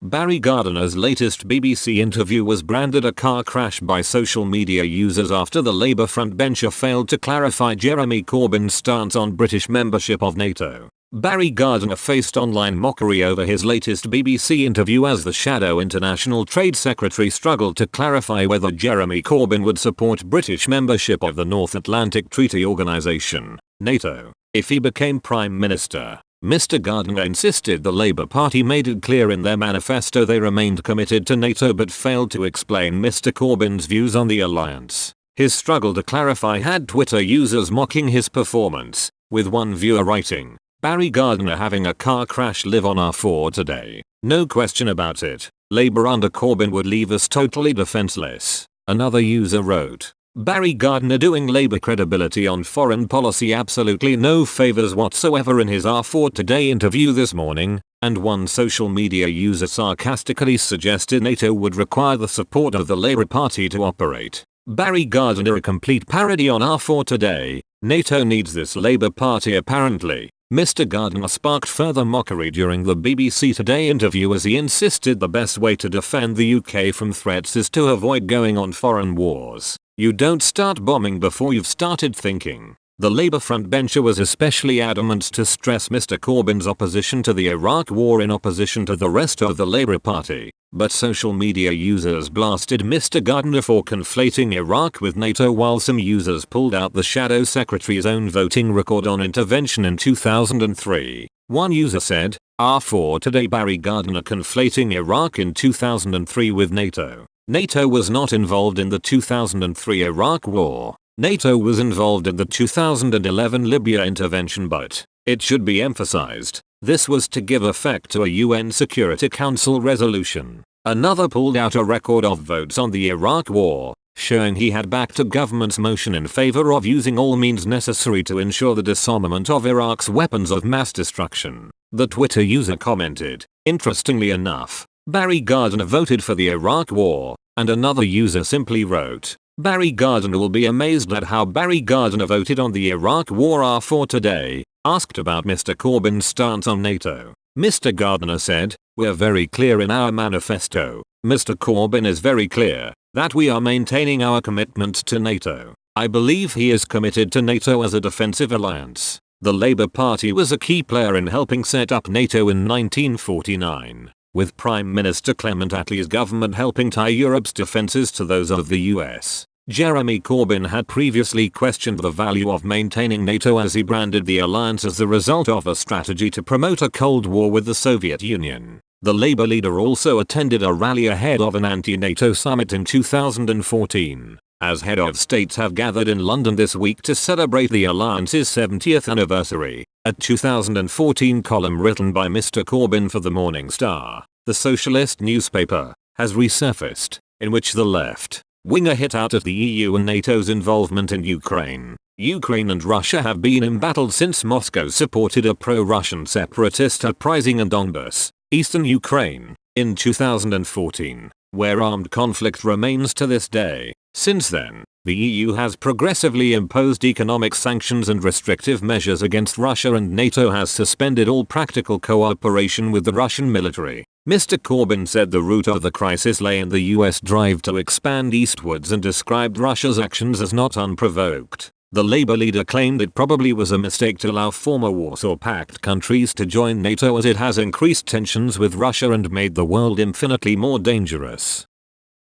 Barry Gardiner's latest BBC interview was branded a car crash by social media users after the Labour frontbencher failed to clarify Jeremy Corbyn's stance on British membership of NATO. Barry Gardiner faced online mockery over his latest BBC interview as the shadow International Trade Secretary struggled to clarify whether Jeremy Corbyn would support British membership of the North Atlantic Treaty Organisation, NATO, if he became Prime Minister. Mr. Gardiner insisted the Labour Party made it clear in their manifesto they remained committed to NATO but failed to explain Mr. Corbyn's views on the alliance. His struggle to clarify had Twitter users mocking his performance, with one viewer writing, "Barry Gardiner having a car crash live on R4 today. No question about it. Labour under Corbyn would leave us totally defenceless." Another user wrote, "Barry Gardiner doing Labour credibility on foreign policy absolutely no favours whatsoever in his R4 Today interview this morning," and one social media user sarcastically suggested NATO would require the support of the Labour Party to operate. Barry Gardiner a complete parody on R4 Today. NATO needs this Labour Party apparently. Mr. Gardiner sparked further mockery during the BBC Today interview as he insisted the best way to defend the UK from threats is to avoid going on foreign wars. You don't start bombing before you've started thinking. The Labour frontbencher was especially adamant to stress Mr. Corbyn's opposition to the Iraq war in opposition to the rest of the Labour Party, but social media users blasted Mr. Gardiner for conflating Iraq with NATO while some users pulled out the Shadow Secretary's own voting record on intervention in 2003. One user said, R4 Today Barry Gardiner conflating Iraq in 2003 with NATO. NATO was not involved in the 2003 Iraq war. NATO was involved in the 2011 Libya intervention, but, it should be emphasized, this was to give effect to a UN Security Council resolution. Another pulled out a record of votes on the Iraq war, showing he had backed a government's motion in favor of using all means necessary to ensure the disarmament of Iraq's weapons of mass destruction. The Twitter user commented, "Interestingly enough, Barry Gardiner voted for the Iraq war," and another user simply wrote, "Barry Gardiner will be amazed at how Barry Gardiner voted on the Iraq war R4 Today." Asked about Mr. Corbyn's stance on NATO, Mr. Gardiner said, "We're very clear in our manifesto. Mr. Corbyn is very clear that we are maintaining our commitment to NATO. I believe he is committed to NATO as a defensive alliance. The Labour Party was a key player in helping set up NATO in 1949. With Prime Minister Clement Attlee's government helping tie Europe's defences to those of the US. Jeremy Corbyn had previously questioned the value of maintaining NATO as he branded the alliance as the result of a strategy to promote a Cold War with the Soviet Union. The Labour leader also attended a rally ahead of an anti-NATO summit in 2014, as head of states have gathered in London this week to celebrate the alliance's 70th anniversary. A 2014 column written by Mr. Corbyn for the Morning Star, the socialist newspaper, has resurfaced, in which the left winger hit out at the EU and NATO's involvement in Ukraine. Ukraine and Russia have been embattled since Moscow supported a pro-Russian separatist uprising in Donbas, eastern Ukraine, in 2014, where armed conflict remains to this day. Since then, the EU has progressively imposed economic sanctions and restrictive measures against Russia, and NATO has suspended all practical cooperation with the Russian military. Mr. Corbyn said the root of the crisis lay in the US drive to expand eastwards and described Russia's actions as not unprovoked. The Labour leader claimed it probably was a mistake to allow former Warsaw Pact countries to join NATO as it has increased tensions with Russia and made the world infinitely more dangerous.